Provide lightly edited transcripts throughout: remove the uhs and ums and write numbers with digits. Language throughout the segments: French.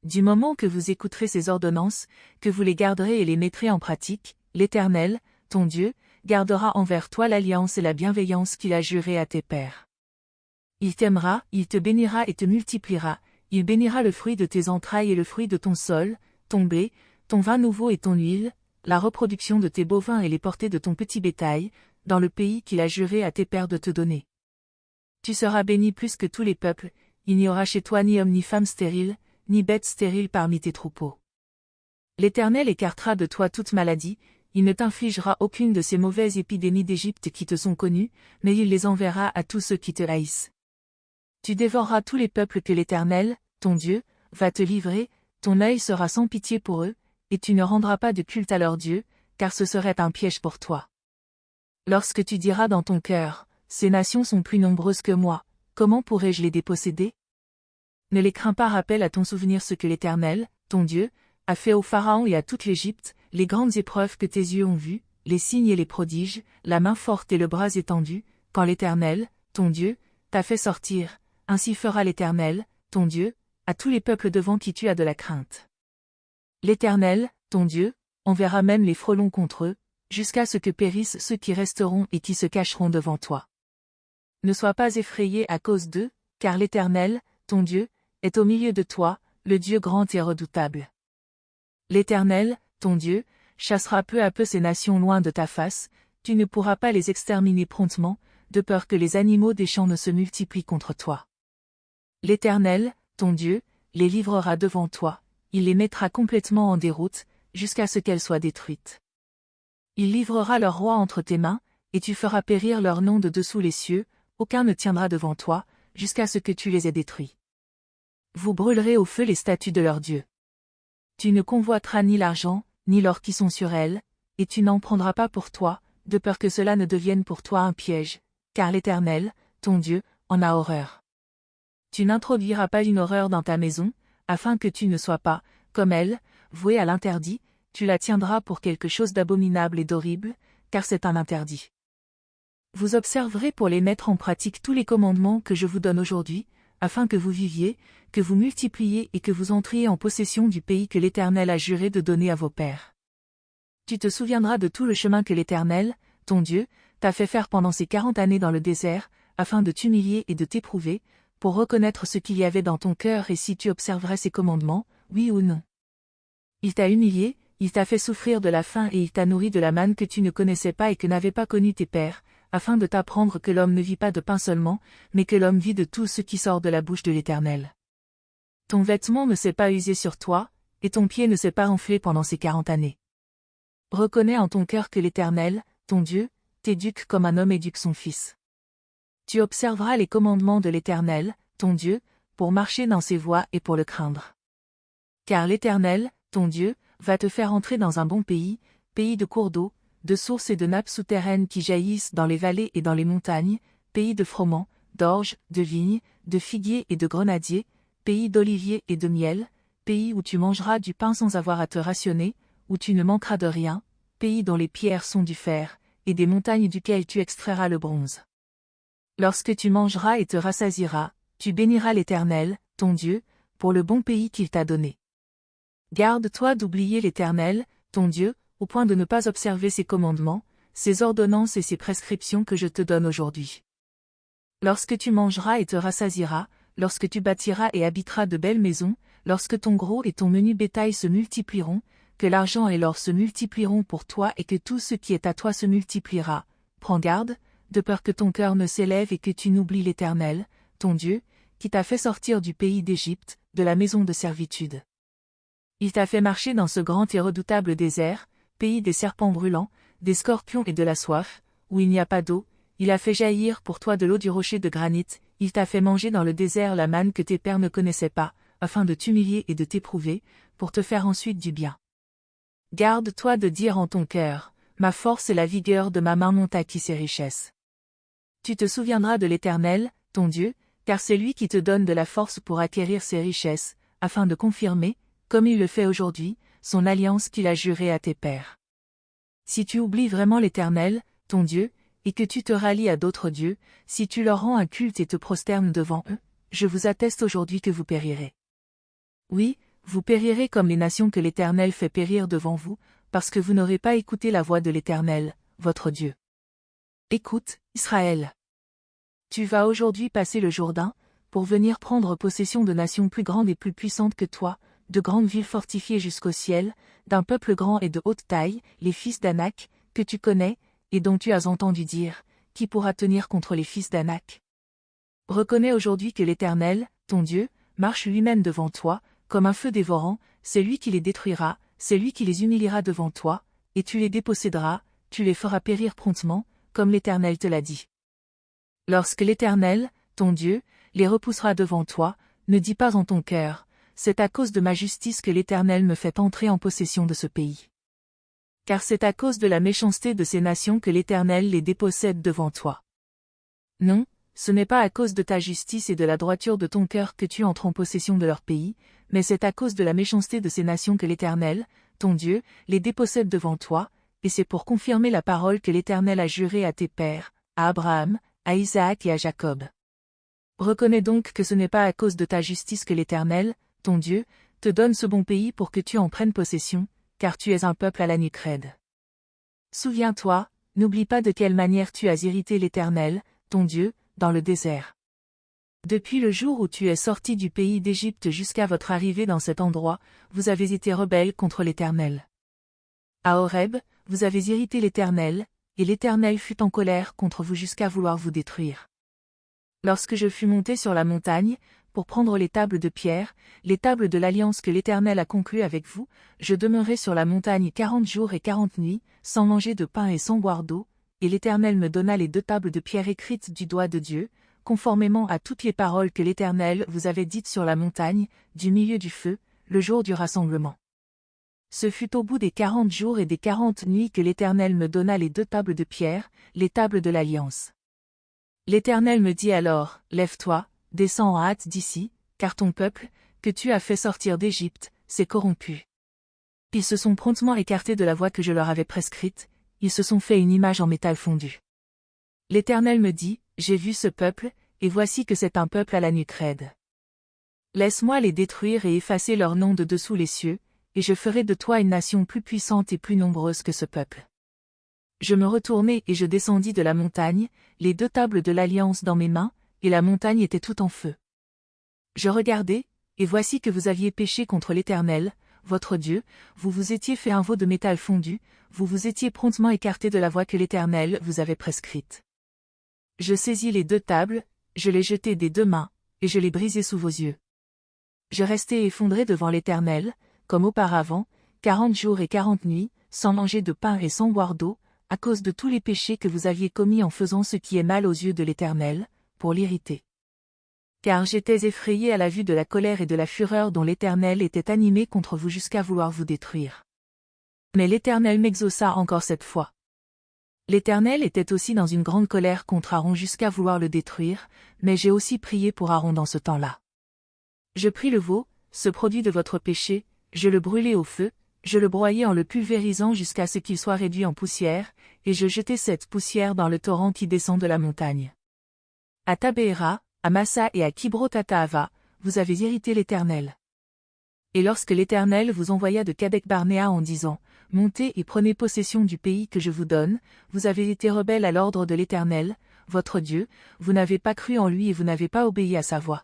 Du moment que vous écouterez ces ordonnances, que vous les garderez et les mettrez en pratique, l'Éternel, ton Dieu, gardera envers toi l'alliance et la bienveillance qu'il a jurée à tes pères. Il t'aimera, il te bénira et te multipliera, il bénira le fruit de tes entrailles et le fruit de ton sol, ton blé, ton vin nouveau et ton huile, la reproduction de tes bovins et les portées de ton petit bétail, dans le pays qu'il a juré à tes pères de te donner. Tu seras béni plus que tous les peuples, il n'y aura chez toi ni homme ni femme stérile, ni bête stérile parmi tes troupeaux. L'Éternel écartera de toi toute maladie, il ne t'infligera aucune de ces mauvaises épidémies d'Égypte qui te sont connues, mais il les enverra à tous ceux qui te haïssent. Tu dévoreras tous les peuples que l'Éternel, ton Dieu, va te livrer, ton œil sera sans pitié pour eux, et tu ne rendras pas de culte à leur Dieu, car ce serait un piège pour toi. Lorsque tu diras dans ton cœur, ces nations sont plus nombreuses que moi, comment pourrais-je les déposséder? Ne les crains pas, rappelle à ton souvenir ce que l'Éternel, ton Dieu, a fait au Pharaon et à toute l'Égypte, les grandes épreuves que tes yeux ont vues, les signes et les prodiges, la main forte et le bras étendu, quand l'Éternel, ton Dieu, t'a fait sortir, ainsi fera l'Éternel, ton Dieu, à tous les peuples devant qui tu as de la crainte. L'Éternel, ton Dieu, enverra même les frelons contre eux, jusqu'à ce que périssent ceux qui resteront et qui se cacheront devant toi. Ne sois pas effrayé à cause d'eux, car l'Éternel, ton Dieu, est au milieu de toi, le Dieu grand et redoutable. L'Éternel, ton Dieu, chassera peu à peu ces nations loin de ta face, tu ne pourras pas les exterminer promptement, de peur que les animaux des champs ne se multiplient contre toi. L'Éternel, ton Dieu, les livrera devant toi, il les mettra complètement en déroute, jusqu'à ce qu'elles soient détruites. Il livrera leur roi entre tes mains, et tu feras périr leur nom de dessous les cieux, aucun ne tiendra devant toi, jusqu'à ce que tu les aies détruits. Vous brûlerez au feu les statues de leurs dieux. Tu ne convoiteras ni l'argent, ni l'or qui sont sur elles, et tu n'en prendras pas pour toi, de peur que cela ne devienne pour toi un piège, car l'Éternel, ton Dieu, en a horreur. Tu n'introduiras pas une horreur dans ta maison, afin que tu ne sois pas, comme elle, voué à l'interdit, tu la tiendras pour quelque chose d'abominable et d'horrible, car c'est un interdit. Vous observerez pour les mettre en pratique tous les commandements que je vous donne aujourd'hui, afin que vous viviez, que vous multipliez et que vous entriez en possession du pays que l'Éternel a juré de donner à vos pères. Tu te souviendras de tout le chemin que l'Éternel, ton Dieu, t'a fait faire pendant ces 40 années dans le désert, afin de t'humilier et de t'éprouver, pour reconnaître ce qu'il y avait dans ton cœur et si tu observerais ses commandements, oui ou non. Il t'a humilié, il t'a fait souffrir de la faim et il t'a nourri de la manne que tu ne connaissais pas et que n'avaient pas connu tes pères, afin de t'apprendre que l'homme ne vit pas de pain seulement, mais que l'homme vit de tout ce qui sort de la bouche de l'Éternel. Ton vêtement ne s'est pas usé sur toi, et ton pied ne s'est pas enflé pendant ces 40 années. Reconnais en ton cœur que l'Éternel, ton Dieu, t'éduque comme un homme éduque son fils. Tu observeras les commandements de l'Éternel, ton Dieu, pour marcher dans ses voies et pour le craindre. Car l'Éternel, ton Dieu, va te faire entrer dans un bon pays, pays de cours d'eau, de sources et de nappes souterraines qui jaillissent dans les vallées et dans les montagnes, pays de froment, d'orge, de vignes, de figuiers et de grenadiers, pays d'oliviers et de miel, pays où tu mangeras du pain sans avoir à te rationner, où tu ne manqueras de rien, pays dont les pierres sont du fer, et des montagnes duquel tu extrairas le bronze. Lorsque tu mangeras et te rassasieras, tu béniras l'Éternel, ton Dieu, pour le bon pays qu'il t'a donné. Garde-toi d'oublier l'Éternel, ton Dieu, au point de ne pas observer ses commandements, ses ordonnances et ses prescriptions que je te donne aujourd'hui. Lorsque tu mangeras et te rassasieras, lorsque tu bâtiras et habiteras de belles maisons, lorsque ton gros et ton menu bétail se multiplieront, que l'argent et l'or se multiplieront pour toi et que tout ce qui est à toi se multipliera, prends garde, de peur que ton cœur ne s'élève et que tu n'oublies l'Éternel, ton Dieu, qui t'a fait sortir du pays d'Égypte, de la maison de servitude. Il t'a fait marcher dans ce grand et redoutable désert, pays des serpents brûlants, des scorpions et de la soif, où il n'y a pas d'eau, il a fait jaillir pour toi de l'eau du rocher de granit, il t'a fait manger dans le désert la manne que tes pères ne connaissaient pas, afin de t'humilier et de t'éprouver, pour te faire ensuite du bien. Garde-toi de dire en ton cœur, ma force et la vigueur de ma main m'ont acquis ces richesses. Tu te souviendras de l'Éternel, ton Dieu, car c'est lui qui te donne de la force pour acquérir ces richesses, afin de confirmer, comme il le fait aujourd'hui, son alliance qu'il a jurée à tes pères. Si tu oublies vraiment l'Éternel, ton Dieu, et que tu te rallies à d'autres dieux, si tu leur rends un culte et te prosternes devant eux, je vous atteste aujourd'hui que vous périrez. Oui, Vous périrez comme les nations que l'Éternel fait périr devant vous, parce que vous n'aurez pas écouté la voix de l'Éternel, votre Dieu. Écoute, Israël. Tu vas aujourd'hui passer le Jourdain, pour venir prendre possession de nations plus grandes et plus puissantes que toi, de grandes villes fortifiées jusqu'au ciel, d'un peuple grand et de haute taille, les fils d'Anak, que tu connais, et dont tu as entendu dire, qui pourra tenir contre les fils d'Anak? Reconnais aujourd'hui que l'Éternel, ton Dieu, marche lui-même devant toi, comme un feu dévorant, c'est lui qui les détruira, c'est lui qui les humiliera devant toi, et tu les déposséderas, tu les feras périr promptement, comme l'Éternel te l'a dit. Lorsque l'Éternel, ton Dieu, les repoussera devant toi, ne dis pas en ton cœur, c'est à cause de ma justice que l'Éternel me fait entrer en possession de ce pays. Car c'est à cause de la méchanceté de ces nations que l'Éternel les dépossède devant toi. Non, ce n'est pas à cause de ta justice et de la droiture de ton cœur que tu entres en possession de leur pays, mais c'est à cause de la méchanceté de ces nations que l'Éternel, ton Dieu, les dépossède devant toi, et c'est pour confirmer la parole que l'Éternel a jurée à tes pères, à Abraham, à Isaac et à Jacob. Reconnais donc que ce n'est pas à cause de ta justice que l'Éternel, ton Dieu, te donne ce bon pays pour que tu en prennes possession, car tu es un peuple à la nuque raide. Souviens-toi, n'oublie pas de quelle manière tu as irrité l'Éternel, ton Dieu, dans le désert. Depuis le jour où tu es sorti du pays d'Égypte jusqu'à votre arrivée dans cet endroit, vous avez été rebelles contre l'Éternel. À Horeb, vous avez irrité l'Éternel, et l'Éternel fut en colère contre vous jusqu'à vouloir vous détruire. Lorsque je fus monté sur la montagne, pour prendre les tables de pierre, les tables de l'alliance que l'Éternel a conclue avec vous, je demeurai sur la montagne 40 jours et 40 nuits, sans manger de pain et sans boire d'eau, et l'Éternel me donna les 2 tables de pierre écrites du doigt de Dieu, conformément à toutes les paroles que l'Éternel vous avait dites sur la montagne, du milieu du feu, le jour du rassemblement. Ce fut au bout des 40 jours et des 40 nuits que l'Éternel me donna les 2 tables de pierre, les tables de l'alliance. L'Éternel me dit alors, lève-toi, descends en hâte d'ici, car ton peuple, que tu as fait sortir d'Égypte, s'est corrompu. Ils se sont promptement écartés de la voie que je leur avais prescrite, ils se sont fait une image en métal fondu. L'Éternel me dit, j'ai vu ce peuple, et voici que c'est un peuple à la nuque raide. Laisse-moi les détruire et effacer leur nom de dessous les cieux, et je ferai de toi une nation plus puissante et plus nombreuse que ce peuple. Je me retournai et je descendis de la montagne, les 2 tables de l'alliance dans mes mains, et la montagne était tout en feu. Je regardai, et voici que vous aviez péché contre l'Éternel, votre Dieu, vous vous étiez fait un veau de métal fondu, vous vous étiez promptement écarté de la voie que l'Éternel vous avait prescrite. Je saisis les 2 tables, je les jetai des 2 mains, et je les brisai sous vos yeux. Je restai effondré devant l'Éternel, comme auparavant, 40 jours et 40 nuits, sans manger de pain et sans boire d'eau, à cause de tous les péchés que vous aviez commis en faisant ce qui est mal aux yeux de l'Éternel, pour l'irriter. Car j'étais effrayé à la vue de la colère et de la fureur dont l'Éternel était animé contre vous jusqu'à vouloir vous détruire. Mais l'Éternel m'exauça encore cette fois. L'Éternel était aussi dans une grande colère contre Aaron jusqu'à vouloir le détruire, mais j'ai aussi prié pour Aaron dans ce temps-là. Je pris le veau, ce produit de votre péché, je le brûlai au feu, je le broyai en le pulvérisant jusqu'à ce qu'il soit réduit en poussière, et je jetai cette poussière dans le torrent qui descend de la montagne. À Tabéhéra, à Massa et à Kibroth-Hattaava, vous avez irrité l'Éternel. Et lorsque l'Éternel vous envoya de Kadek-Barnéa en disant, montez et prenez possession du pays que je vous donne, vous avez été rebelles à l'ordre de l'Éternel, votre Dieu, vous n'avez pas cru en lui et vous n'avez pas obéi à sa voix.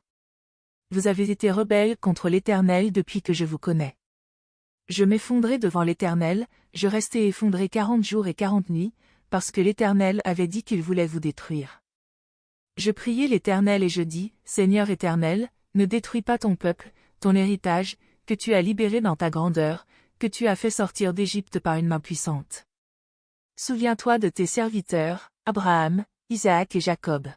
Vous avez été rebelles contre l'Éternel depuis que je vous connais. Je m'effondrai devant l'Éternel, je restai effondré 40 jours et 40 nuits, parce que l'Éternel avait dit qu'il voulait vous détruire. Je priai l'Éternel et je dis, Seigneur Éternel, ne détruis pas ton peuple, ton héritage, que tu as libéré dans ta grandeur, que tu as fait sortir d'Égypte par une main puissante. Souviens-toi de tes serviteurs, Abraham, Isaac et Jacob.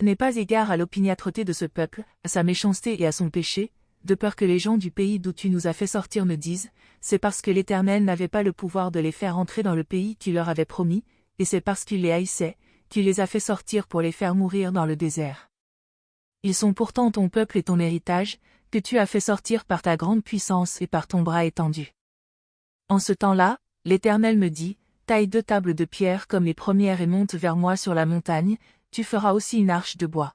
N'aie pas égard à l'opiniâtreté de ce peuple, à sa méchanceté et à son péché, de peur que les gens du pays d'où tu nous as fait sortir me disent, c'est parce que l'Éternel n'avait pas le pouvoir de les faire entrer dans le pays qu'il leur avait promis, et c'est parce qu'il les haïssait, qu'il les a fait sortir pour les faire mourir dans le désert. Ils sont pourtant ton peuple et ton héritage, que tu as fait sortir par ta grande puissance et par ton bras étendu. En ce temps-là, l'Éternel me dit, taille 2 tables de pierre comme les premières et monte vers moi sur la montagne, tu feras aussi une arche de bois.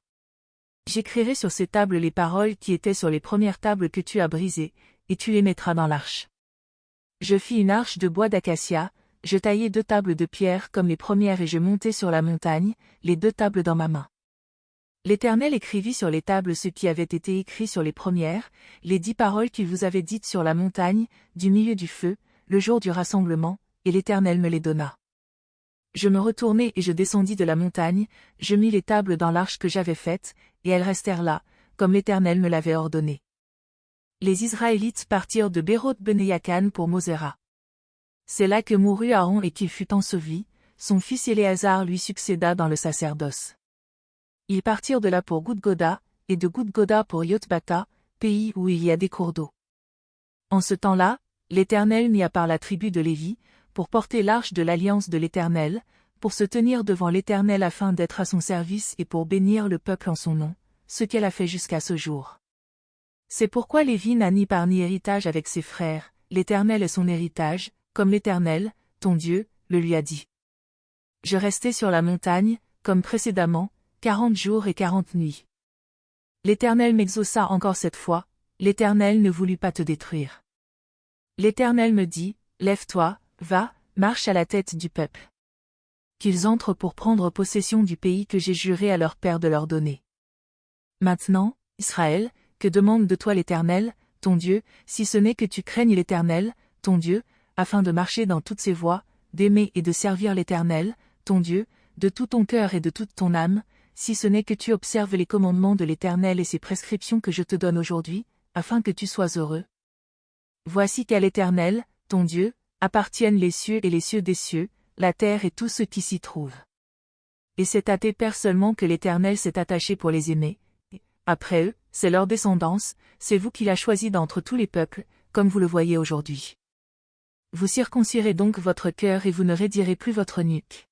J'écrirai sur ces tables les paroles qui étaient sur les premières tables que tu as brisées, et tu les mettras dans l'arche. Je fis une arche de bois d'acacia, je taillai 2 tables de pierre comme les premières et je montai sur la montagne, les 2 tables dans ma main. L'Éternel écrivit sur les tables ce qui avait été écrit sur les premières, les 10 paroles qu'il vous avait dites sur la montagne, du milieu du feu, le jour du rassemblement, et l'Éternel me les donna. Je me retournai et je descendis de la montagne, je mis les tables dans l'arche que j'avais faite, et elles restèrent là, comme l'Éternel me l'avait ordonné. Les Israélites partirent de Béroth Benéacan pour Moséra. C'est là que mourut Aaron et qu'il fut enseveli, son fils Éléazar lui succéda dans le sacerdoce. Ils partirent de là pour Goudgoda, et de Goudgoda pour Yotbata, pays où il y a des cours d'eau. En ce temps-là, l'Éternel mit à part la tribu de Lévi, pour porter l'arche de l'alliance de l'Éternel, pour se tenir devant l'Éternel afin d'être à son service et pour bénir le peuple en son nom, ce qu'elle a fait jusqu'à ce jour. C'est pourquoi Lévi n'a ni part ni héritage avec ses frères, l'Éternel est son héritage, comme l'Éternel, ton Dieu, le lui a dit. Je restai sur la montagne, comme précédemment, 40 jours et 40 nuits. L'Éternel m'exauça encore cette fois, l'Éternel ne voulut pas te détruire. L'Éternel me dit, lève-toi, va, marche à la tête du peuple. Qu'ils entrent pour prendre possession du pays que j'ai juré à leur père de leur donner. Maintenant, Israël, que demande de toi l'Éternel, ton Dieu, si ce n'est que tu craignes l'Éternel, ton Dieu, afin de marcher dans toutes ses voies, d'aimer et de servir l'Éternel, ton Dieu, de tout ton cœur et de toute ton âme, si ce n'est que tu observes les commandements de l'Éternel et ses prescriptions que je te donne aujourd'hui, afin que tu sois heureux. Voici qu'à l'Éternel, ton Dieu, appartiennent les cieux et les cieux des cieux, la terre et tout ce qui s'y trouve. Et c'est à tes pères seulement que l'Éternel s'est attaché pour les aimer. Après eux, c'est leur descendance, c'est vous qui l'avez choisi d'entre tous les peuples, comme vous le voyez aujourd'hui. Vous circoncirez donc votre cœur et vous ne raidirez plus votre nuque.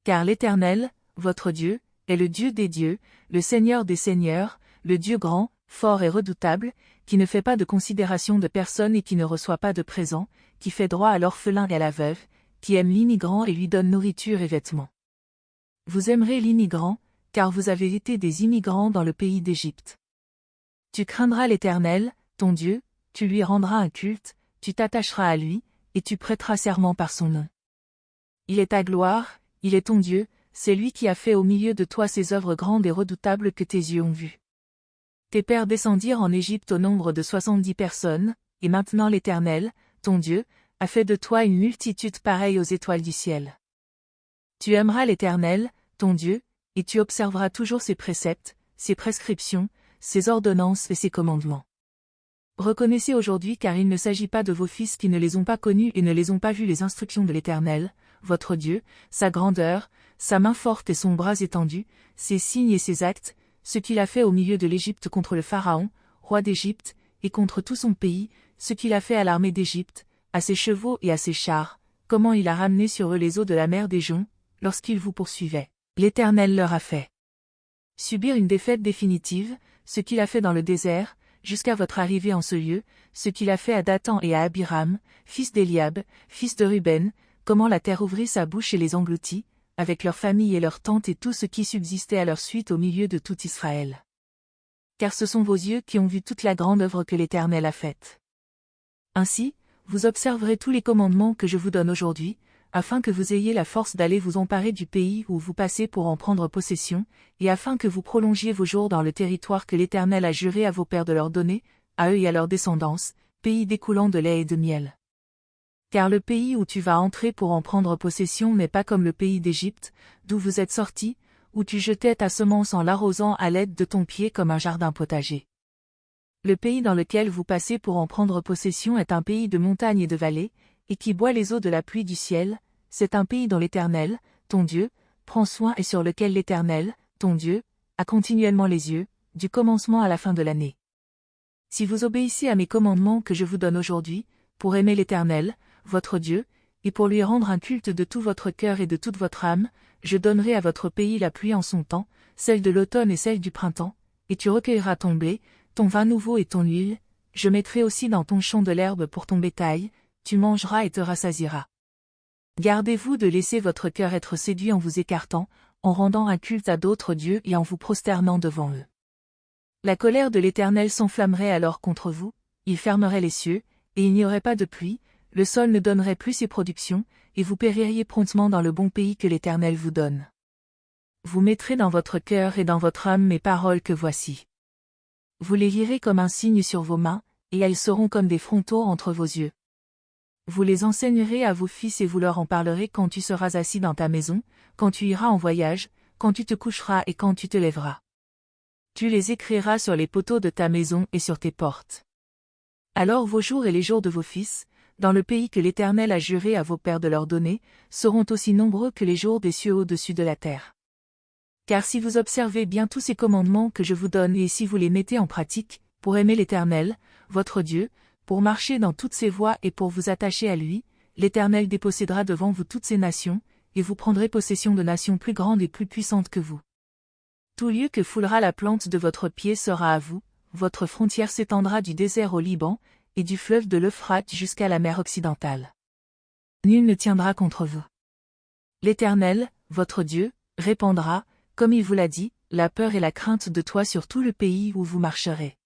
Car l'Éternel, votre Dieu, est le Dieu des dieux, le Seigneur des seigneurs, le Dieu grand, fort et redoutable, qui ne fait pas de considération de personne et qui ne reçoit pas de présent, qui fait droit à l'orphelin et à la veuve, qui aime l'immigrant et lui donne nourriture et vêtements. Vous aimerez l'immigrant, car vous avez été des immigrants dans le pays d'Égypte. Tu craindras l'Éternel, ton Dieu, tu lui rendras un culte, tu t'attacheras à lui, et tu prêteras serment par son nom. Il est ta gloire, il est ton Dieu, c'est lui qui a fait au milieu de toi ces œuvres grandes et redoutables que tes yeux ont vues. Tes pères descendirent en Égypte au nombre de 70 personnes, et maintenant l'Éternel, ton Dieu, a fait de toi une multitude pareille aux étoiles du ciel. Tu aimeras l'Éternel, ton Dieu, et tu observeras toujours ses préceptes, ses prescriptions, ses ordonnances et ses commandements. Reconnaissez aujourd'hui car il ne s'agit pas de vos fils qui ne les ont pas connus et ne les ont pas vus les instructions de l'Éternel, votre Dieu, sa grandeur, sa main forte et son bras étendu, ses signes et ses actes, ce qu'il a fait au milieu de l'Égypte contre le Pharaon, roi d'Égypte, et contre tout son pays, ce qu'il a fait à l'armée d'Égypte, à ses chevaux et à ses chars, comment il a ramené sur eux les eaux de la mer des Joncs, lorsqu'ils vous poursuivaient. L'Éternel leur a fait subir une défaite définitive, ce qu'il a fait dans le désert, jusqu'à votre arrivée en ce lieu, ce qu'il a fait à Dathan et à Abiram, fils d'Éliab, fils de Ruben, comment la terre ouvrit sa bouche et les engloutit, avec leurs familles et leurs tentes et tout ce qui subsistait à leur suite au milieu de tout Israël. Car ce sont vos yeux qui ont vu toute la grande œuvre que l'Éternel a faite. Ainsi, vous observerez tous les commandements que je vous donne aujourd'hui, afin que vous ayez la force d'aller vous emparer du pays où vous passez pour en prendre possession, et afin que vous prolongiez vos jours dans le territoire que l'Éternel a juré à vos pères de leur donner, à eux et à leur descendance, pays découlant de lait et de miel. Car le pays où tu vas entrer pour en prendre possession n'est pas comme le pays d'Égypte, d'où vous êtes sortis, où tu jetais ta semence en l'arrosant à l'aide de ton pied comme un jardin potager. Le pays dans lequel vous passez pour en prendre possession est un pays de montagnes et de vallées, et qui boit les eaux de la pluie du ciel, c'est un pays dont l'Éternel, ton Dieu, prend soin et sur lequel l'Éternel, ton Dieu, a continuellement les yeux, du commencement à la fin de l'année. Si vous obéissez à mes commandements que je vous donne aujourd'hui, pour aimer l'Éternel, votre Dieu, et pour lui rendre un culte de tout votre cœur et de toute votre âme, je donnerai à votre pays la pluie en son temps, celle de l'automne et celle du printemps, et tu recueilleras ton blé, ton vin nouveau et ton huile, je mettrai aussi dans ton champ de l'herbe pour ton bétail, tu mangeras et te rassasieras. Gardez-vous de laisser votre cœur être séduit en vous écartant, en rendant un culte à d'autres dieux et en vous prosternant devant eux. La colère de l'Éternel s'enflammerait alors contre vous, il fermerait les cieux, et il n'y aurait pas de pluie, le sol ne donnerait plus ses productions, et vous péririez promptement dans le bon pays que l'Éternel vous donne. Vous mettrez dans votre cœur et dans votre âme mes paroles que voici. Vous les lirez comme un signe sur vos mains, et elles seront comme des frontaux entre vos yeux. Vous les enseignerez à vos fils et vous leur en parlerez quand tu seras assis dans ta maison, quand tu iras en voyage, quand tu te coucheras et quand tu te lèveras. Tu les écriras sur les poteaux de ta maison et sur tes portes. Alors vos jours et les jours de vos fils, dans le pays que l'Éternel a juré à vos pères de leur donner, seront aussi nombreux que les jours des cieux au-dessus de la terre. Car si vous observez bien tous ces commandements que je vous donne et si vous les mettez en pratique, pour aimer l'Éternel, votre Dieu, pour marcher dans toutes ses voies et pour vous attacher à lui, l'Éternel dépossédera devant vous toutes ces nations, et vous prendrez possession de nations plus grandes et plus puissantes que vous. Tout lieu que foulera la plante de votre pied sera à vous, votre frontière s'étendra du désert au Liban, et du fleuve de l'Euphrate jusqu'à la mer occidentale. Nul ne tiendra contre vous. L'Éternel, votre Dieu, répandra, comme il vous l'a dit, la peur et la crainte de toi sur tout le pays où vous marcherez.